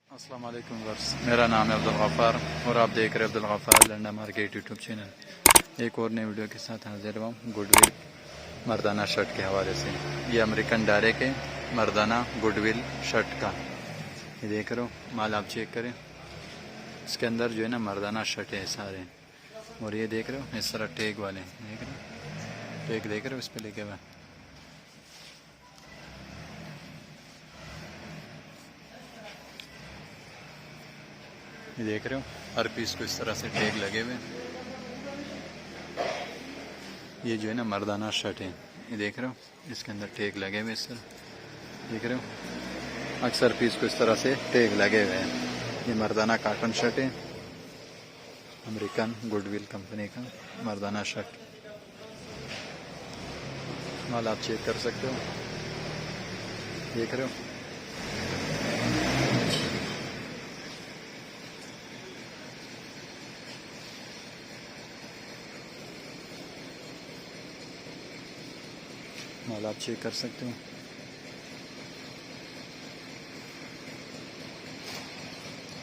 अस्सलाम वालेकुम वर्स, मेरा नाम है अब्दुल गफ़ार और आप देख रहे हैं Abdul Gaffar Landa market YouTube channel. एक और नई वीडियो के साथ हाजिर हुआ गुडविल मर्दाना शर्ट के हवाले से। ये अमेरिकन डायरेक्ट है मर्दाना गुडविल शर्ट का। ये देख रहे हो, माल आप चेक करें, इसके अंदर जो है ना मर्दाना शर्ट है सारे। और ये देख रहे हो इस तरह टैग वाले देख रहे हो, टैग देख रहे हो इस पर लिखे हुए। ये देख रहे हो हर पीस को इस तरह से टैग लगे हुए। ये जो है ना मर्दाना शर्ट है, ये देख रहे हो इसके अंदर टैग लगे हुए इस तरह, देख रहे हो अक्सर पीस को इस तरह से टैग लगे हुए हैं। ये मर्दाना कॉटन शर्ट है, अमेरिकन गुडविल कंपनी का मर्दाना शर्ट। माल आप चेक कर सकते हो, देख रहे हो। माल आप चेक कर सकते हो,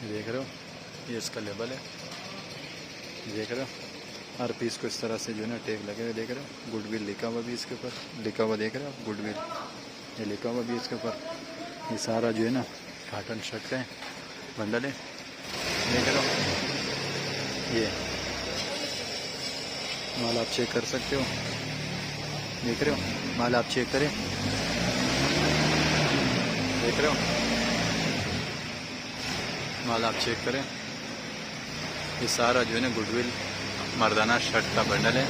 देख रहे हो ये इसका लेबल है, देख रहे हो हर पीस को इस तरह से जो है ना टैग लगे हुए, देख रहे हो गुडविल लिखा हुआ भी इसके ऊपर, लिखा हुआ देख रहे हो गुडविल, ये लिखा हुआ भी इसके ऊपर। ये सारा जो है ना कॉटन शर्ट का है बंडल है, देख रहे हो। ये माल आप चेक कर सकते हो, देख रहे हो माल आप चेक करें, देख रहे हो माल आप चेक करें। ये सारा जो है ना गुडविल मर्दाना शर्ट का बंडल है।